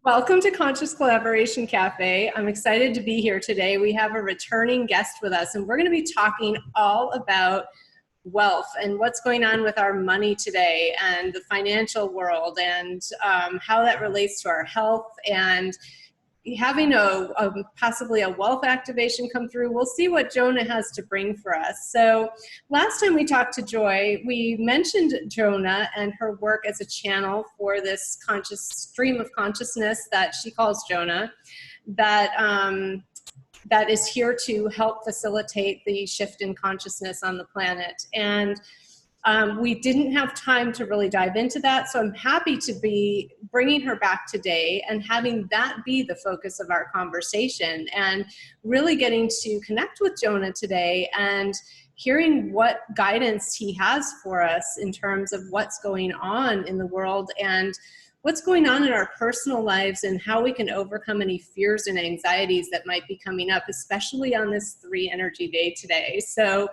Welcome to Conscious Collaboration Cafe. I'm excited to be here today. We have a returning guest with us, and we're going to be talking all about wealth and what's going on with our money today and the financial world and how that relates to our health and having possibly a wealth activation come through. We'll see what Jonah has to bring for us. So last time we talked to Joy, we mentioned Jonah and her work as a channel for this conscious stream of consciousness that she calls Jonah, that is here to help facilitate the shift in consciousness on the planet. And we didn't have time to really dive into that, so I'm happy to be bringing her back today and having that be the focus of our conversation and really getting to connect with Jonah today and hearing what guidance he has for us in terms of what's going on in the world and what's going on in our personal lives and how we can overcome any fears and anxieties that might be coming up, especially on this 3 energy day today. So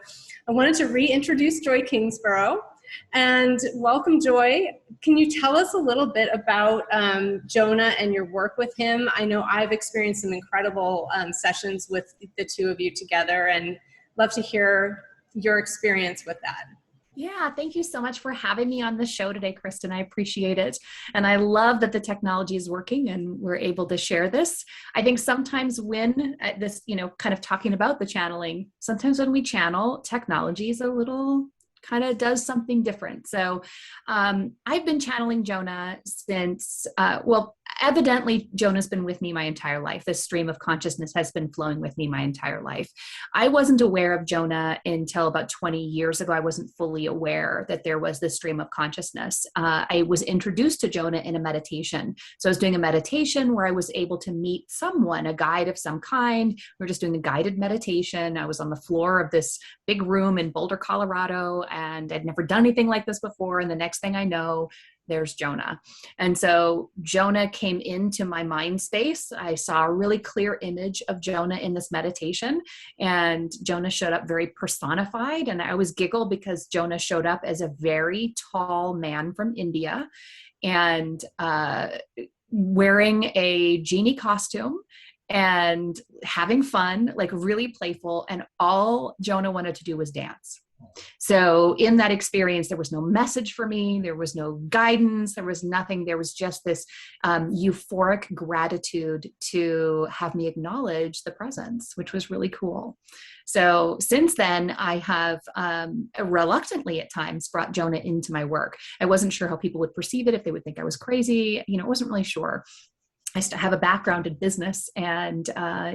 I wanted to reintroduce Joy Kingsborough and welcome Joy. Can you tell us a little bit about Jonah and your work with him? I know I've experienced some incredible sessions with the two of you together and love to hear your experience with that. Yeah, thank you so much for having me on the show today, Kristen. I appreciate it. And I love that the technology is working and we're able to share this. I think sometimes when this, kind of talking about the channeling, sometimes when we channel, technology is a little kind of does something different. So I've been channeling Jonah since, evidently Jonah's been with me my entire life. This stream of consciousness has been flowing with me my entire life. I wasn't aware of Jonah until about 20 years ago. I wasn't fully aware that there was this stream of consciousness. I was introduced to Jonah in a meditation. So I was doing a meditation where I was able to meet someone, a guide of some kind. We were just doing a guided meditation. I was on the floor of this big room in Boulder, Colorado, and I'd never done anything like this before. And the next thing I know, there's Jonah. And so Jonah came into my mind space. I saw a really clear image of Jonah in this meditation, and Jonah showed up very personified. And I always giggle because Jonah showed up as a very tall man from India and wearing a genie costume and having fun, like really playful. And all Jonah wanted to do was dance. So in that experience, there was no message for me. There was no guidance. There was nothing. There was just this euphoric gratitude to have me acknowledge the presence, which was really cool. So since then, I have reluctantly at times brought Jonah into my work. I wasn't sure how people would perceive it, if they would think I was crazy. I wasn't really sure. I still have a background in business, and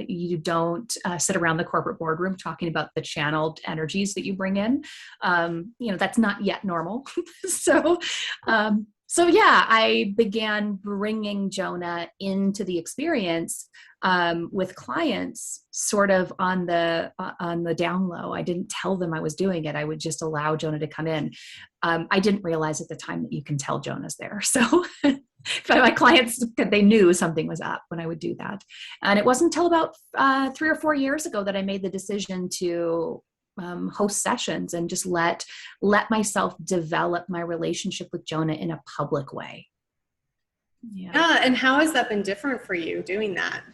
you don't sit around the corporate boardroom talking about the channeled energies that you bring in. That's not yet normal. So yeah, I began bringing Jonah into the experience with clients, sort of on the down low. I didn't tell them I was doing it. I would just allow Jonah to come in. I didn't realize at the time that you can tell Jonah's there. So. But my clients, they knew something was up when I would do that. And it wasn't until about 3 or 4 years ago that I made the decision to host sessions and just let myself develop my relationship with Jonah in a public way. Yeah. And how has that been different for you doing that?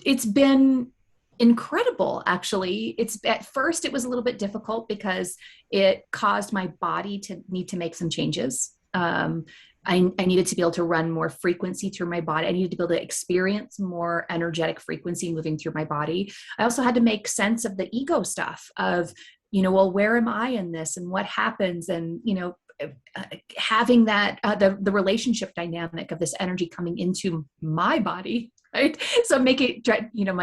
It's been incredible, actually. At first it was a little bit difficult because it caused my body to need to make some changes. I needed to be able to run more frequency through my body. I needed to be able to experience more energetic frequency moving through my body. I also had to make sense of the ego stuff of, where am I in this and what happens? And, having that, the relationship dynamic of this energy coming into my body, right? So my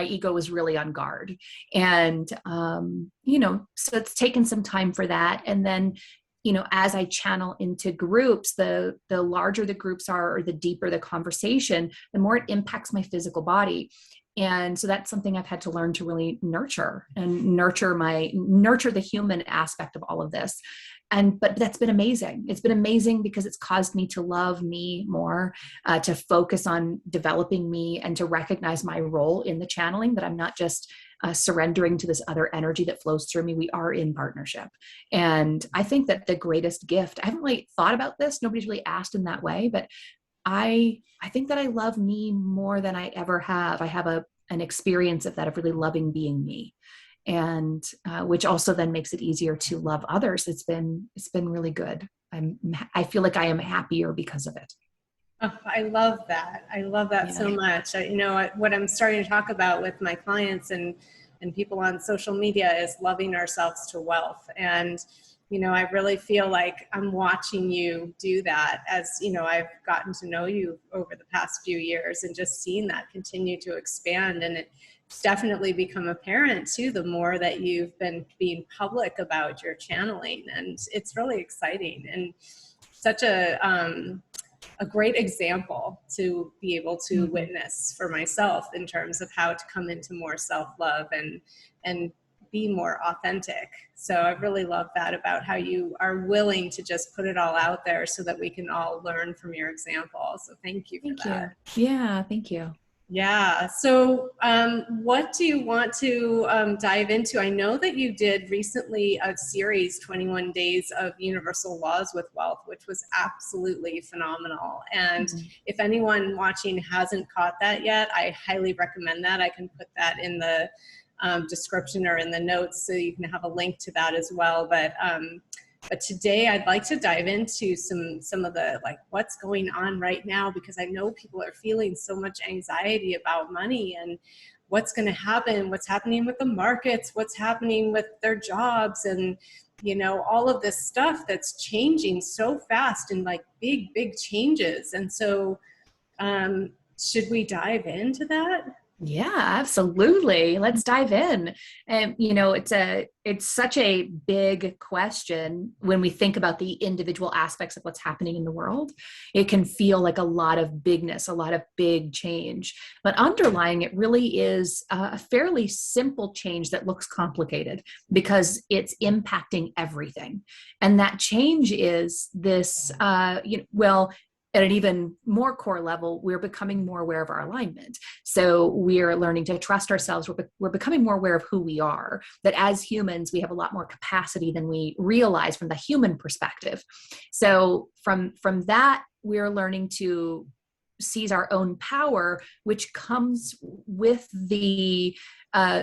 ego was really on guard. And, so it's taken some time for that. And then, as I channel into groups, the larger the groups are, or the deeper the conversation, the more it impacts my physical body. And so that's something I've had to learn to really nurture the human aspect of all of this. But that's been amazing. It's been amazing because it's caused me to love me more, to focus on developing me and to recognize my role in the channeling, that I'm not just surrendering to this other energy that flows through me, we are in partnership. And I think that the greatest gift, I haven't really thought about this, nobody's really asked in that way, but I think that I love me more than I ever have. I have an experience of that, of really loving being me, and which also then makes it easier to love others. It's been really good. I feel like I am happier because of it. Oh, I love that. I love that so much. What I'm starting to talk about with my clients and people on social media is loving ourselves to wealth. And, I really feel like I'm watching you do that as, I've gotten to know you over the past few years and just seen that continue to expand. And it's definitely become apparent too, the more that you've been being public about your channeling. And it's really exciting and such a great example to be able to witness for myself in terms of how to come into more self-love and be more authentic. So I really love that about how you are willing to just put it all out there so that we can all learn from your example. So thank you for that. Yeah, thank you. Yeah. So what do you want to dive into? I know that you did recently a series, 21 Days of Universal Laws with Wealth, which was absolutely phenomenal. And if anyone watching hasn't caught that yet, I highly recommend that. I can put that in the description or in the notes so you can have a link to that as well. But today I'd like to dive into some of the, like, what's going on right now, because I know people are feeling so much anxiety about money and what's going to happen, what's happening with the markets, what's happening with their jobs, and, all of this stuff that's changing so fast and like big changes. And so should we dive into that? Yeah, absolutely. Let's dive in. And it's such a big question when we think about the individual aspects of what's happening in the world. It can feel like a lot of bigness, a lot of big change, but underlying it really is a fairly simple change that looks complicated because it's impacting everything. And that change is this, at an even more core level, we're becoming more aware of our alignment. So we're learning to trust ourselves. We're becoming more aware of who we are, that as humans, we have a lot more capacity than we realize from the human perspective. So from that, we're learning to seize our own power, which comes with the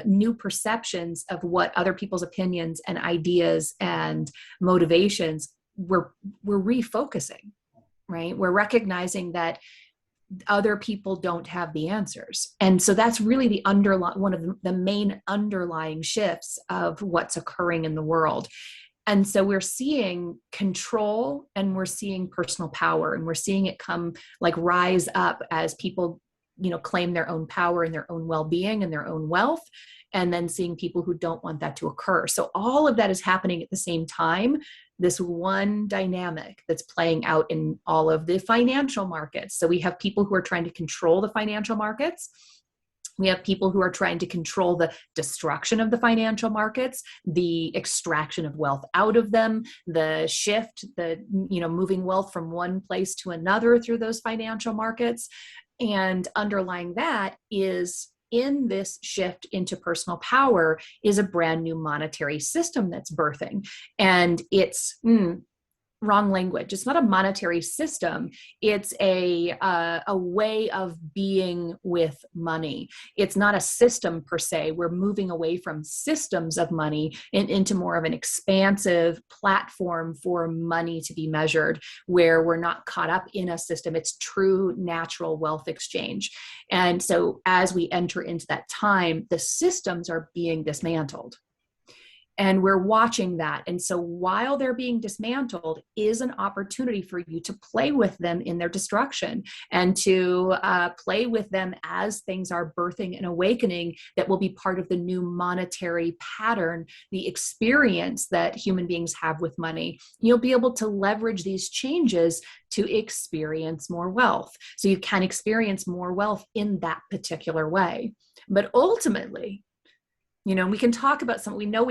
new perceptions of what other people's opinions and ideas and motivations we're refocusing. Right? We're recognizing that other people don't have the answers. And so that's really the one of the main underlying shifts of what's occurring in the world. And so we're seeing control and we're seeing personal power, and we're seeing it come like rise up as people, claim their own power and their own well-being and their own wealth, and then seeing people who don't want that to occur. So all of that is happening at the same time. This one dynamic that's playing out in all of the financial markets. So we have people who are trying to control the financial markets. We have people who are trying to control the destruction of the financial markets, the extraction of wealth out of them, the shift, moving wealth from one place to another through those financial markets. And underlying that is, in this shift into personal power, is a brand new monetary system that's birthing. And it's wrong language. It's not a monetary system. It's a way of being with money. It's not a system per se. We're moving away from systems of money and into more of an expansive platform for money to be measured, where we're not caught up in a system. It's true natural wealth exchange. And so as we enter into that time, the systems are being dismantled. And we're watching that. And so while they're being dismantled is an opportunity for you to play with them in their destruction, and to play with them as things are birthing and awakening that will be part of the new monetary pattern, the experience that human beings have with money. You'll be able to leverage these changes to experience more wealth. So you can experience more wealth in that particular way. But ultimately, we can talk about some, we know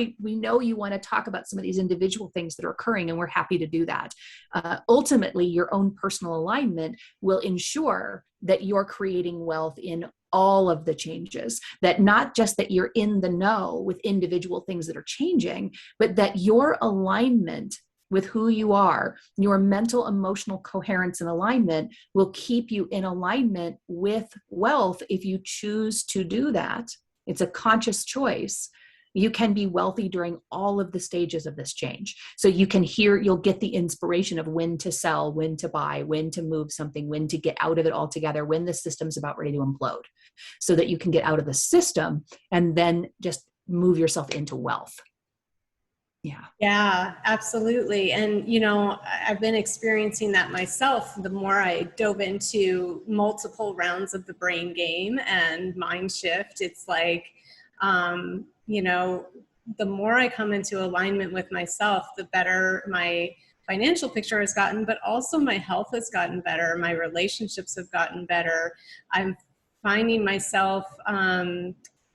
you want to talk about some of these individual things that are occurring, and we're happy to do that. Ultimately, your own personal alignment will ensure that you're creating wealth in all of the changes, that not just that you're in the know with individual things that are changing, but that your alignment with who you are, your mental, emotional coherence and alignment will keep you in alignment with wealth if you choose to do that. It's a conscious choice. You can be wealthy during all of the stages of this change. So you can you'll get the inspiration of when to sell, when to buy, when to move something, when to get out of it altogether, when the system's about ready to implode, so that you can get out of the system and then just move yourself into wealth. Yeah. Yeah, absolutely. And, I've been experiencing that myself. The more I dove into multiple rounds of the brain game and mind shift, it's like, the more I come into alignment with myself, the better my financial picture has gotten, but also my health has gotten better. My relationships have gotten better. I'm finding myself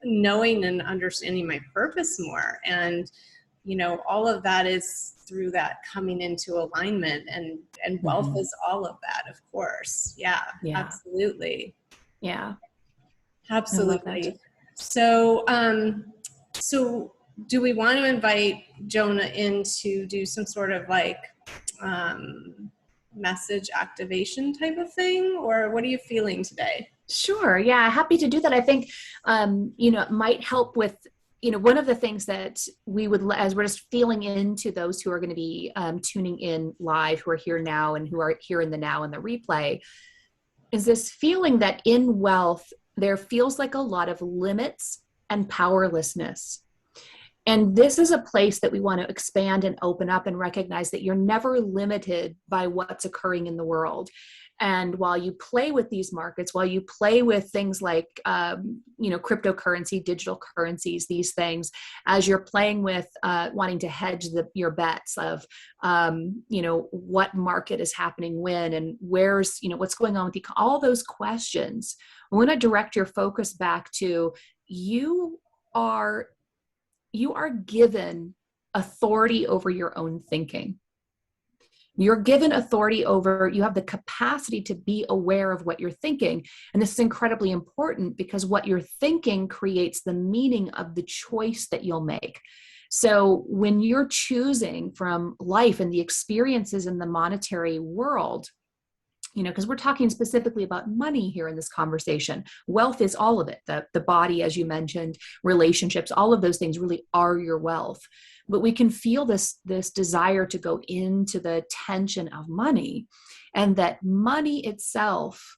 knowing and understanding my purpose more. And all of that is through that coming into alignment, and wealth is all of that, of course. Yeah, absolutely. Yeah. Absolutely. So, so do we want to invite Jonah in to do some sort of message activation type of thing, or what are you feeling today? Sure. Yeah. Happy to do that. I think, it might help with, one of the things that we would, as we're just feeling into those who are going to be tuning in live, who are here now and who are here in the now and the replay, is this feeling that in wealth, there feels like a lot of limits and powerlessness. And this is a place that we want to expand and open up and recognize that you're never limited by what's occurring in the world. And while you play with these markets, while you play with things like, cryptocurrency, digital currencies, these things, as you're playing with wanting to hedge your bets of, what market is happening when, and where's, what's going on with all those questions, I want to direct your focus back to you are given authority over your own thinking. You're given authority over, you have the capacity to be aware of what you're thinking. And this is incredibly important because what you're thinking creates the meaning of the choice that you'll make. So when you're choosing from life and the experiences in the monetary world, because we're talking specifically about money here in this conversation. Wealth is all of it. The body, as you mentioned, relationships, all of those things really are your wealth. But we can feel this desire to go into the tension of money, and that money itself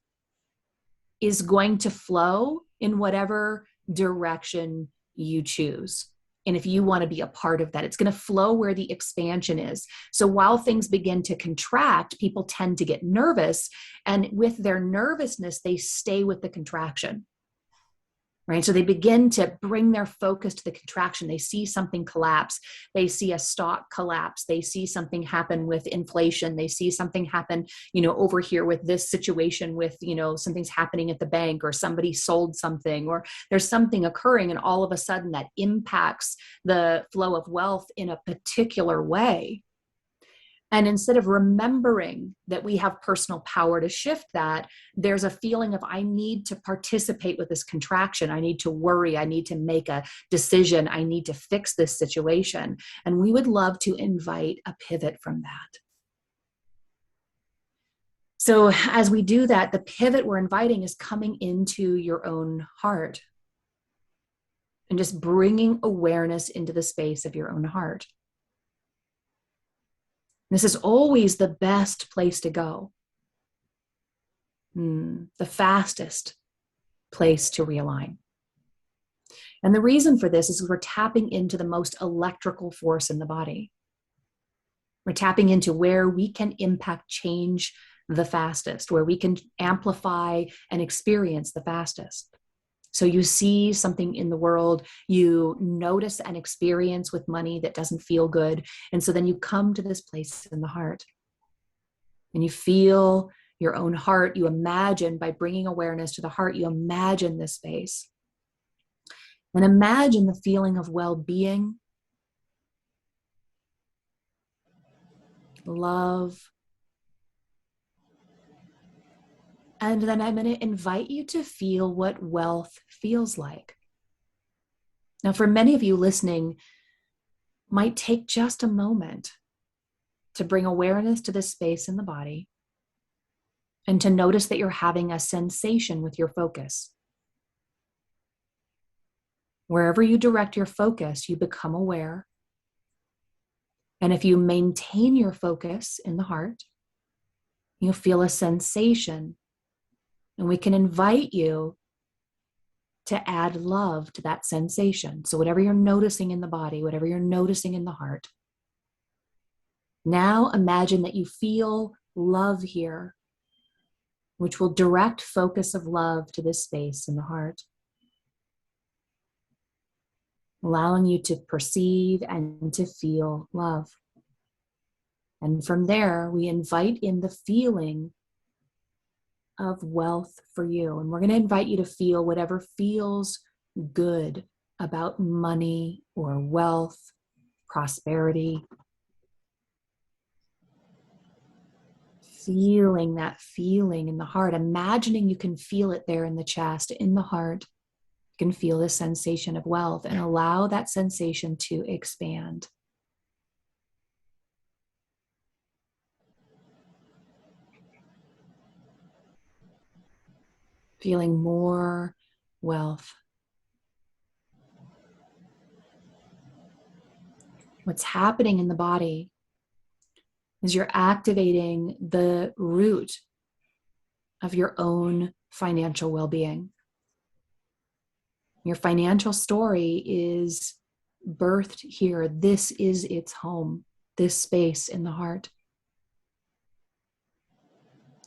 is going to flow in whatever direction you choose. And if you want to be a part of that, it's going to flow where the expansion is. So while things begin to contract, people tend to get nervous. And with their nervousness, they stay with the contraction. Right? So they begin to bring their focus to the contraction. They see something collapse. They see a stock collapse. They see something happen with inflation. They see something happen, over here with this situation with, something's happening at the bank, or somebody sold something, or there's something occurring. And all of a sudden that impacts the flow of wealth in a particular way. And instead of remembering that we have personal power to shift that, there's a feeling of, I need to participate with this contraction. I need to worry. I need to make a decision. I need to fix this situation. And we would love to invite a pivot from that. So as we do that, the pivot we're inviting is coming into your own heart and just bringing awareness into the space of your own heart. This is always the best place to go. The fastest place to realign. And the reason for this is we're tapping into the most electrical force in the body. We're tapping into where we can impact change the fastest, where we can amplify and experience the fastest. So you see something in the world, you notice and experience with money that doesn't feel good. And so then you come to this place in the heart and you feel your own heart. You imagine, by bringing awareness to the heart, you imagine this space. And imagine the feeling of well-being, love, And then I'm going to invite you to feel what wealth feels like. Now, for many of you listening, might take just a moment to bring awareness to this space in the body and to notice that you're having a sensation with your focus. Wherever you direct your focus, you become aware. And if you maintain your focus in the heart, you'll feel a sensation. And we can invite you to add love to that sensation. So whatever you're noticing in the body, whatever you're noticing in the heart, now imagine that you feel love here, which will direct focus of love to this space in the heart, allowing you to perceive and to feel love. And from there, we invite in the feeling of wealth for you. And we're going to invite you to feel whatever feels good about money or wealth, prosperity. Feeling that feeling in the heart, imagining you can feel it there in the chest, in the heart. You can feel this sensation of wealth and allow that sensation to expand. Feeling more wealth. What's happening in the body is you're activating the root of your own financial well-being. Your financial story is birthed here. This is its home, this space in the heart.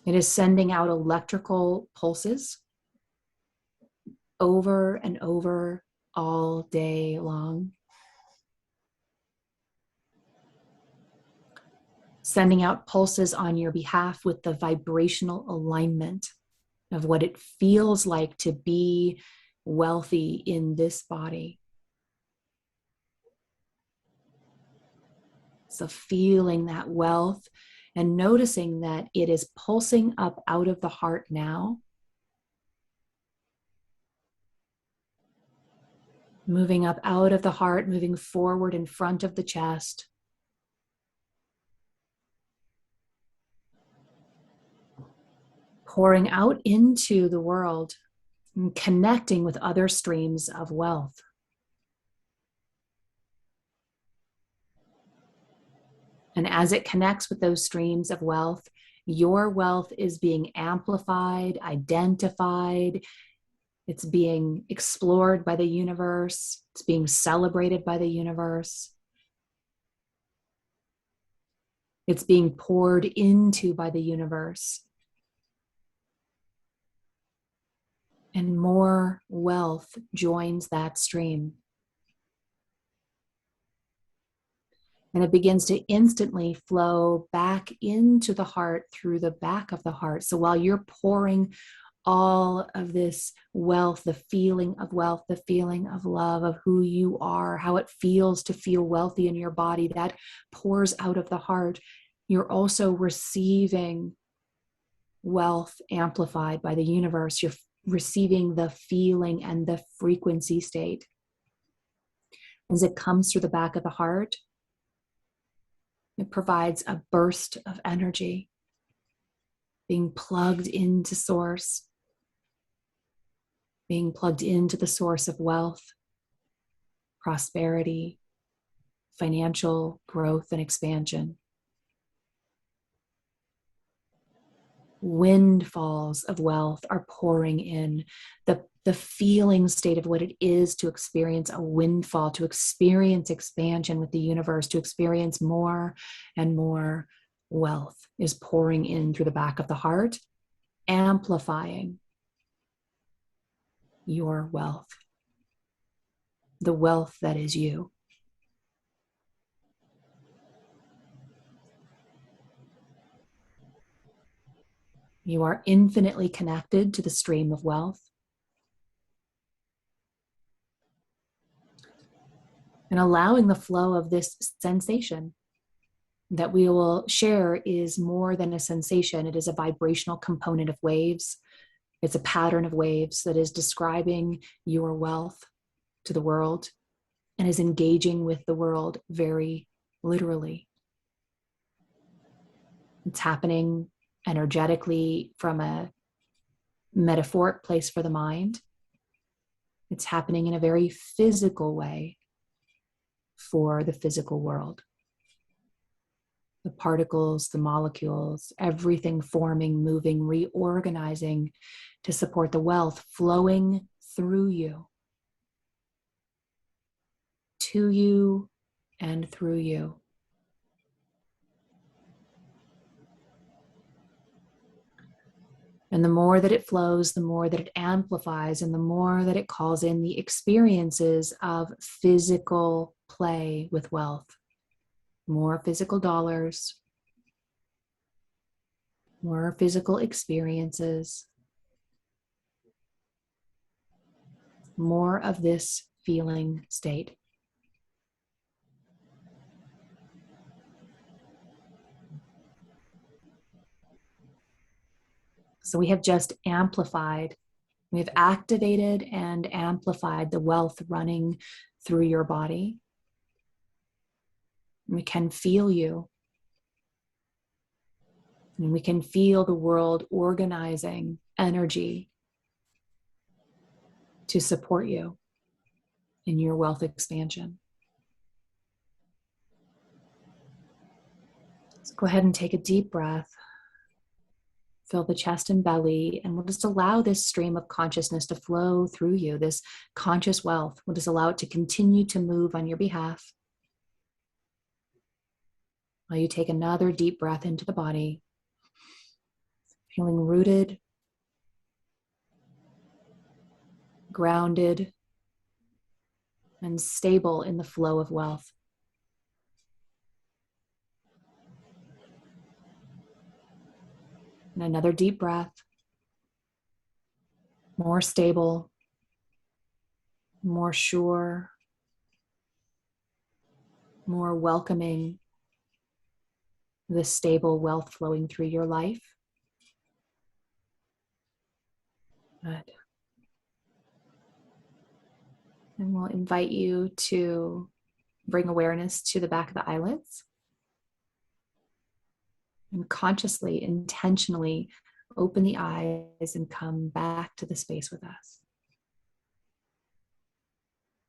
It is sending out electrical pulses over and over all day long. Sending out pulses on your behalf with the vibrational alignment of what it feels like to be wealthy in this body. So feeling that wealth and noticing that it is pulsing up out of the heart now. Moving up out of the heart, moving forward in front of the chest. Pouring out into the world and connecting with other streams of wealth. And as it connects with those streams of wealth, your wealth is being amplified, identified. It's being explored by the universe. It's being celebrated by the universe. It's being poured into by the universe. And more wealth joins that stream. And it begins to instantly flow back into the heart through the back of the heart. So while you're pouring all of this wealth, the feeling of wealth, the feeling of love, of who you are, how it feels to feel wealthy in your body, that pours out of the heart. You're also receiving wealth amplified by the universe. You're receiving the feeling and the frequency state. As it comes through the back of the heart, it provides a burst of energy, being plugged into source, being plugged into the source of wealth, prosperity, financial growth and expansion. Windfalls of wealth are pouring in. The feeling state of what it is to experience a windfall, to experience expansion with the universe, to experience more and more wealth is pouring in through the back of the heart, amplifying your wealth, the wealth that is you. You are infinitely connected to the stream of wealth. And allowing the flow of this sensation, that we will share is more than a sensation. It is a vibrational component of waves. It's a pattern of waves that is describing your wealth to the world and is engaging with the world very literally. It's happening energetically from a metaphoric place for the mind. It's happening in a very physical way for the physical world. The particles, the molecules, everything forming, moving, reorganizing to support the wealth flowing through you, to you, and through you. And the more that it flows, the more that it amplifies, and the more that it calls in the experiences of physical play with wealth. More physical dollars, more physical experiences, more of this feeling state. So we have just amplified, we've activated and amplified the wealth running through your body. We can feel you. And we can feel the world organizing energy to support you in your wealth expansion. So go ahead and take a deep breath. Fill the chest and belly, and we'll just allow this stream of consciousness to flow through you, this conscious wealth. We'll just allow it to continue to move on your behalf. While you take another deep breath into the body, feeling rooted, grounded, and stable in the flow of wealth. And another deep breath, more stable, more sure, more welcoming, this stable wealth flowing through your life. Good. And we'll invite you to bring awareness to the back of the eyelids. And consciously, intentionally open the eyes and come back to the space with us.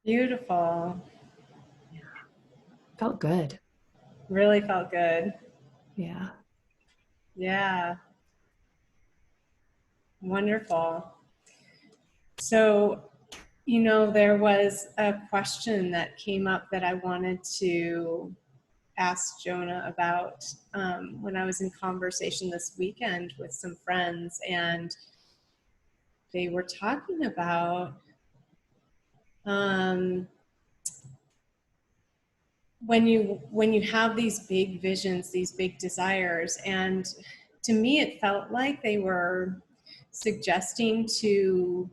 Beautiful. Yeah. Felt good. Really felt good. Yeah. Yeah. Wonderful. So, there was a question that came up that I wanted to ask Jonah about when I was in conversation this weekend with some friends, and they were talking about when you have these big visions, these big desires, and to me it felt like they were suggesting to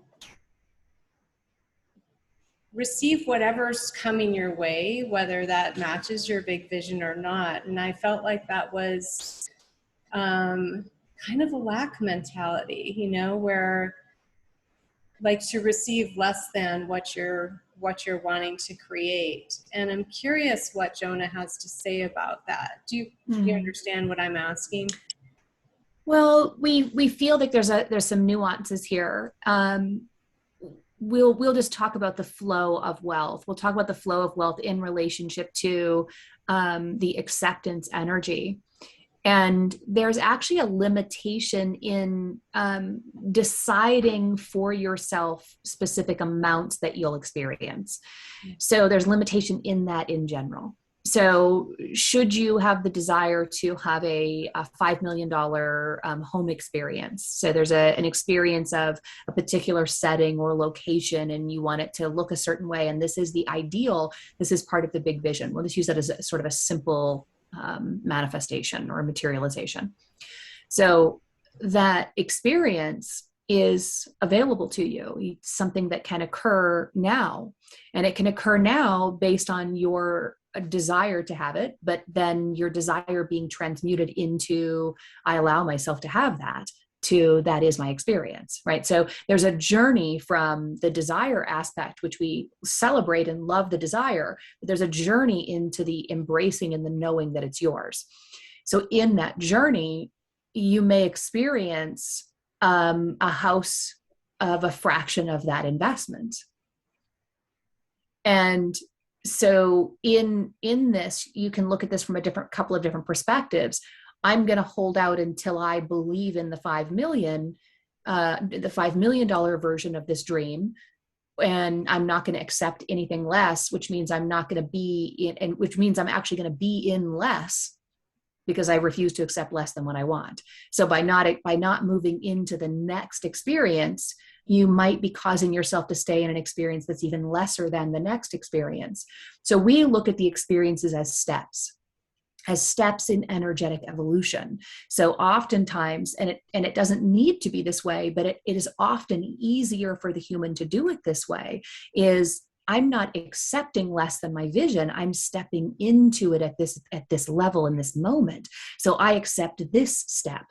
receive whatever's coming your way, whether that matches your big vision or not. And I felt like that was kind of a lack mentality, where like to receive less than what you're wanting to create. And I'm curious what Jonah has to say about that. Do you understand what I'm asking? Well, we feel like there's some nuances here. We'll just talk about the flow of wealth. We'll talk about the flow of wealth in relationship to the acceptance energy. And there's actually a limitation in deciding for yourself specific amounts that you'll experience. So there's limitation in that in general. So should you have the desire to have a $5 million home experience, so there's an experience of a particular setting or location, and you want it to look a certain way, and this is the ideal, this is part of the big vision. We'll just use that as a sort of a simple manifestation or materialization. So that experience is available to you. It's something that can occur now, and it can occur now based on your a desire to have it, but then your desire being transmuted into, I allow myself to have that, to that is my experience, right? So there's a journey from the desire aspect, which we celebrate and love the desire, but there's a journey into the embracing and the knowing that it's yours. So in that journey, you may experience a house of a fraction of that investment. And so in this, you can look at this from a couple of different perspectives. I'm going to hold out until I believe in the $5 million version of this dream. And I'm not going to accept anything less, which means I'm not going to be in, and which means I'm actually going to be in less because I refuse to accept less than what I want. So by not moving into the next experience, you might be causing yourself to stay in an experience that's even lesser than the next experience. So we look at the experiences as steps in energetic evolution. So oftentimes, and it doesn't need to be this way, but it is often easier for the human to do it this way, is I'm not accepting less than my vision. I'm stepping into it at this level in this moment. So I accept this step.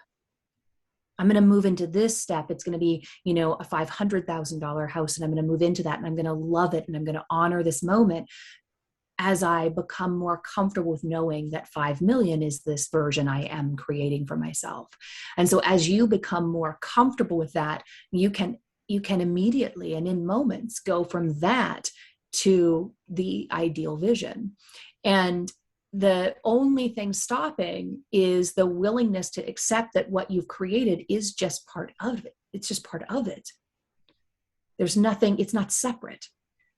I'm going to move into this step. It's going to be, a $500,000 house, and I'm going to move into that, and I'm going to love it, and I'm going to honor this moment as I become more comfortable with knowing that 5 million is this version I am creating for myself. And so as you become more comfortable with that, you can immediately and in moments go from that to the ideal vision. And the only thing stopping is the willingness to accept that what you've created is just part of it. It's just part of it. There's nothing, it's not separate.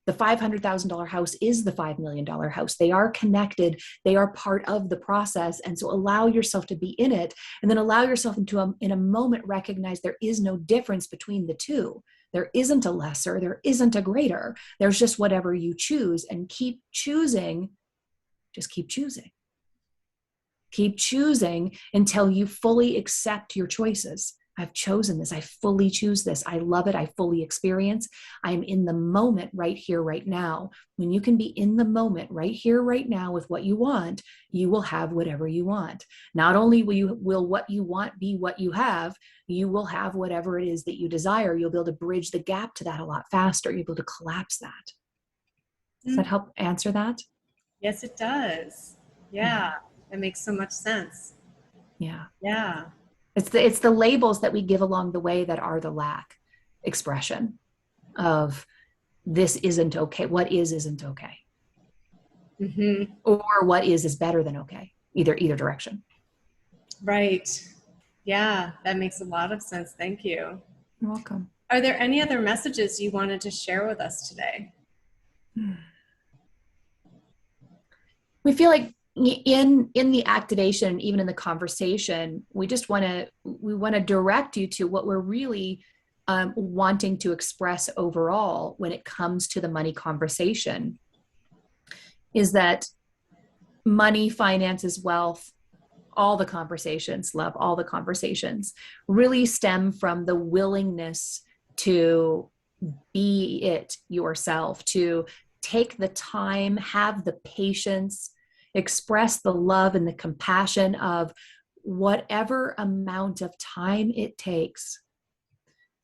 The $500,000 house is the $5 million house. They are connected. They are part of the process. And so allow yourself to be in it, and then allow yourself in a moment, recognize there is no difference between the two. There isn't a lesser, there isn't a greater. There's just whatever you choose, and keep choosing. Just keep choosing. Keep choosing until you fully accept your choices. I've chosen this. I fully choose this. I love it. I fully experience. I'm in the moment right here, right now. When you can be in the moment right here, right now with what you want, you will have whatever you want. Not only will what you want be what you will have whatever it is that you desire. You'll be able to bridge the gap to that a lot faster. You'll be able to collapse that. Does that help answer that? Yes, it does. Yeah. That makes so much sense. Yeah. Yeah. It's the labels that we give along the way that are the lack expression of this isn't okay. What isn't okay. Mm-hmm. Or what is better than okay. Either direction. Right. Yeah, that makes a lot of sense. Thank you. You're welcome. Are there any other messages you wanted to share with us today? We feel like in the activation, even in the conversation, we want to direct you to what we're really wanting to express overall when it comes to the money conversation, is that money, finances, wealth, all the conversations, love, all the conversations really stem from the willingness to be it yourself, to take the time, have the patience, express the love and the compassion of whatever amount of time it takes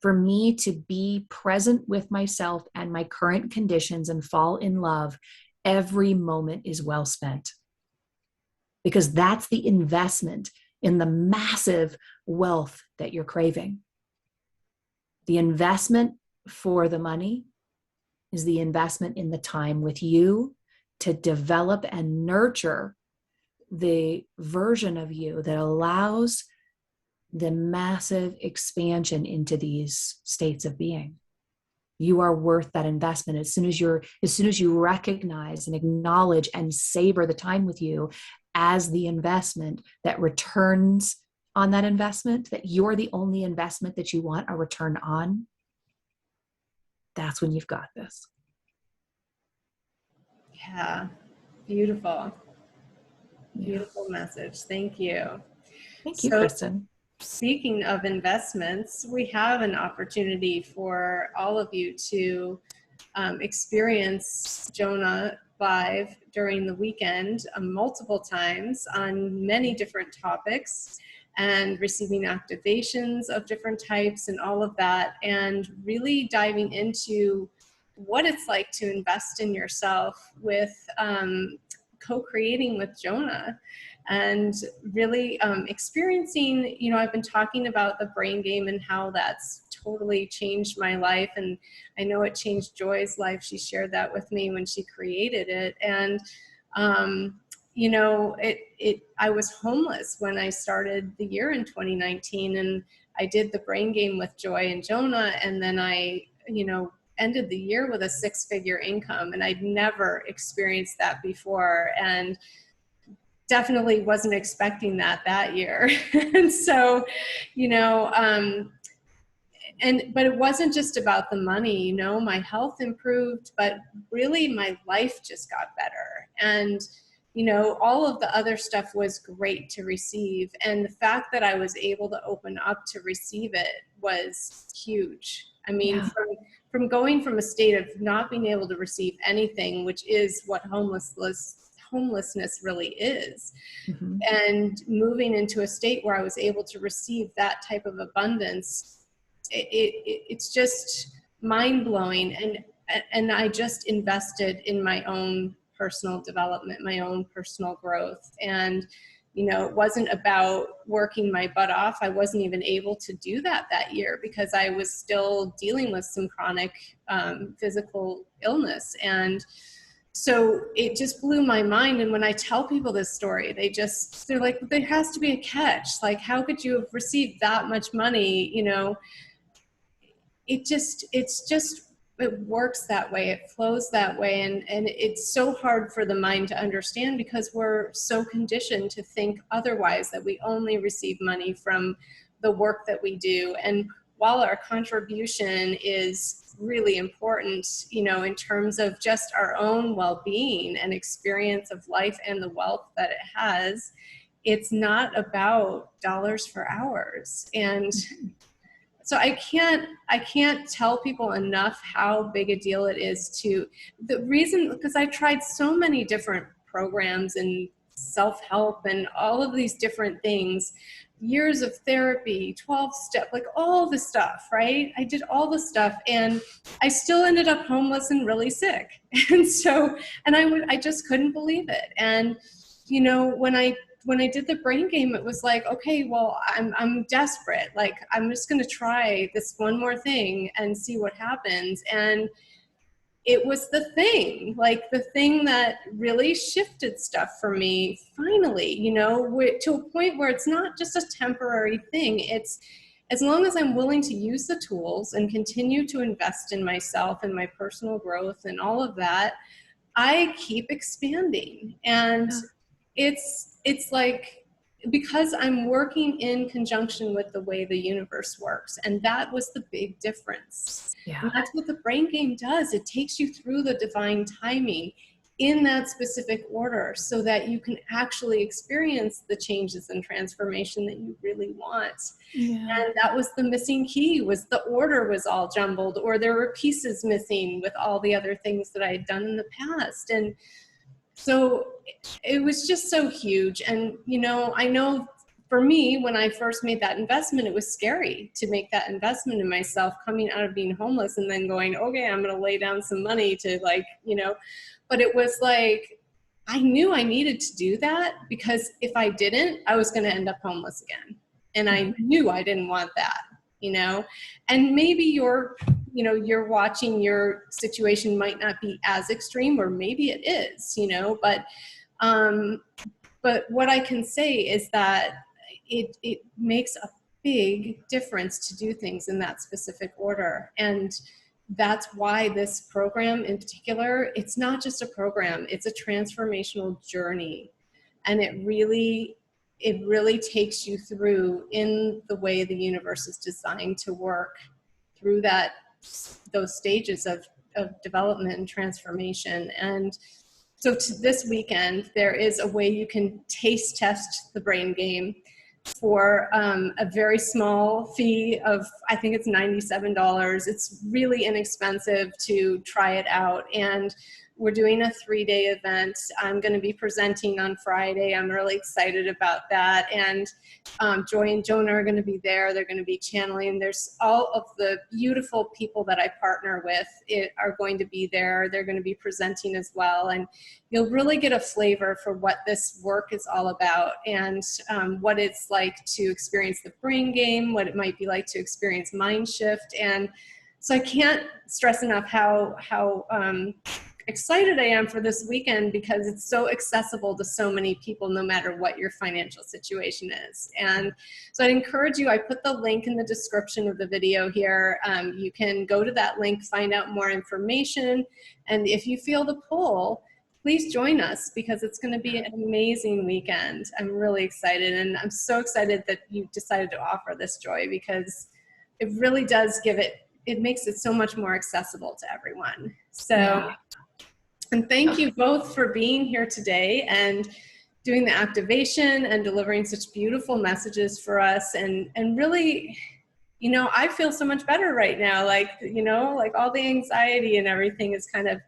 for me to be present with myself and my current conditions and fall in love. Every moment is well spent, because that's the investment in the massive wealth that you're craving. The investment for the money is the investment in the time with you to develop and nurture the version of you that allows the massive expansion into these states of being. You are worth that investment. As soon as you recognize and acknowledge and savor the time with you as the investment that returns on that investment, that you're the only investment that you want a return on, that's when you've got this. Yeah. Beautiful. Beautiful message. Thank you. Thank you, Kristen. Speaking of investments, we have an opportunity for all of you to experience Jonah live during the weekend multiple times on many different topics, and receiving activations of different types and all of that, and really diving into what it's like to invest in yourself with co-creating with Jonah, and really experiencing, I've been talking about the brain game and how that's totally changed my life. And I know it changed Joy's life. She shared that with me when she created it. And, I was homeless when I started the year in 2019, and I did the brain game with Joy and Jonah. And then I, ended the year with a 6-figure income, and I'd never experienced that before, and definitely wasn't expecting that year. And so, but it wasn't just about the money, my health improved, but really my life just got better. And, all of the other stuff was great to receive. And the fact that I was able to open up to receive it was huge. I mean, Yeah. from going from a state of not being able to receive anything, which is what homelessness really is, Mm-hmm. and moving into a state where I was able to receive that type of abundance, it's just mind-blowing. And I just invested in my own personal development, my own personal growth. And it wasn't about working my butt off. I wasn't even able to do that year because I was still dealing with some chronic physical illness. And so it just blew my mind. And when I tell people this story, they're like, there has to be a catch. Like, how could you have received that much money? It works that way. It flows that way. And it's so hard for the mind to understand because we're so conditioned to think otherwise, that we only receive money from the work that we do. And while our contribution is really important, in terms of just our own well-being and experience of life and the wealth that it has, it's not about dollars for hours. And so I can't tell people enough how big a deal it is because I tried so many different programs and self-help and all of these different things, years of therapy, 12-step, like all the stuff, right? I did all the stuff, and I still ended up homeless and really sick. And I just couldn't believe it. And, when I did the brain game, it was like, okay, well, I'm desperate. Like, I'm just going to try this one more thing and see what happens. And it was the thing that really shifted stuff for me finally, to a point where it's not just a temporary thing. It's, as long as I'm willing to use the tools and continue to invest in myself and my personal growth and all of that, I keep expanding. And it's like, because I'm working in conjunction with the way the universe works. And that was the big difference. Yeah. And that's what the brain game does. It takes you through the divine timing in that specific order so that you can actually experience the changes and transformation that you really want. Yeah. And that was the missing key, was the order was all jumbled, or there were pieces missing with all the other things that I had done in the past. And so it was just so huge. And, I know for me, when I first made that investment, it was scary to make that investment in myself, coming out of being homeless and then going, okay, I'm going to lay down some money to but it was like, I knew I needed to do that, because if I didn't, I was going to end up homeless again. And I knew I didn't want that, and maybe you're watching, your situation might not be as extreme, or maybe it is, but what I can say is that it makes a big difference to do things in that specific order. And that's why this program in particular, it's not just a program, it's a transformational journey. And it really takes you through, in the way the universe is designed to work, through those stages of development and transformation. And so this weekend, there is a way you can taste test the brain game. for a very small fee of, I think it's $97. It's really inexpensive to try it out. And we're doing a 3-day event. I'm going to be presenting on Friday. I'm really excited about that. And Joy and Jonah are going to be there. They're going to be channeling. There's all of the beautiful people that I partner with are going to be there. They're going to be presenting as well. And you'll really get a flavor for what this work is all about, and what it's like to experience the brain game, what it might be like to experience mind shift. And so I can't stress enough how excited I am for this weekend, because it's so accessible to so many people, no matter what your financial situation is. And so I'd encourage you, I put the link in the description of the video here. You can go to that link, find out more information. And if you feel the pull, please join us, because it's going to be an amazing weekend. I'm really excited. And I'm so excited that you decided to offer this, Joy, because it really does it makes it so much more accessible to everyone. So, yeah. And thank you both for being here today and doing the activation and delivering such beautiful messages for us. And really, I feel so much better right now. Like all the anxiety and everything is kind of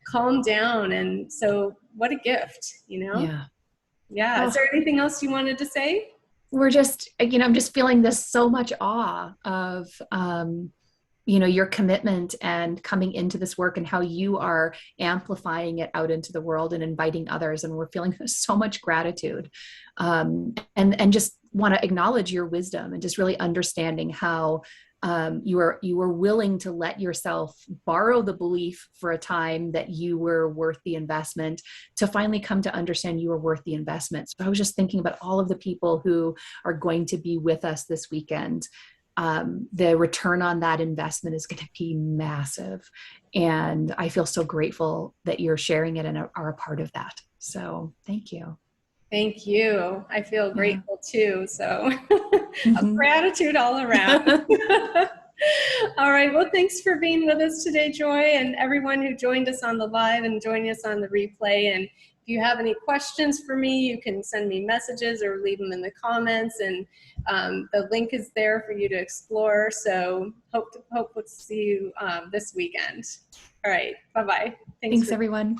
calmed down. And so what a gift, Yeah. Yeah. Oh. Is there anything else you wanted to say? We're just, I'm just feeling this so much awe of, your commitment and coming into this work, and how you are amplifying it out into the world and inviting others. And we're feeling so much gratitude, and just want to acknowledge your wisdom, and just really understanding how you were willing to let yourself borrow the belief for a time that you were worth the investment, to finally come to understand you were worth the investment. So I was just thinking about all of the people who are going to be with us this weekend. The return on that investment is going to be massive. And I feel so grateful that you're sharing it and are a part of that. So thank you. Thank you. I feel grateful too. So gratitude all around. All right. Well, thanks for being with us today, Joy, and everyone who joined us on the live and joining us on the replay. And if you have any questions for me, you can send me messages or leave them in the comments. And the link is there for you to explore. So hope to see you this weekend. All right. Bye-bye. Thanks everyone.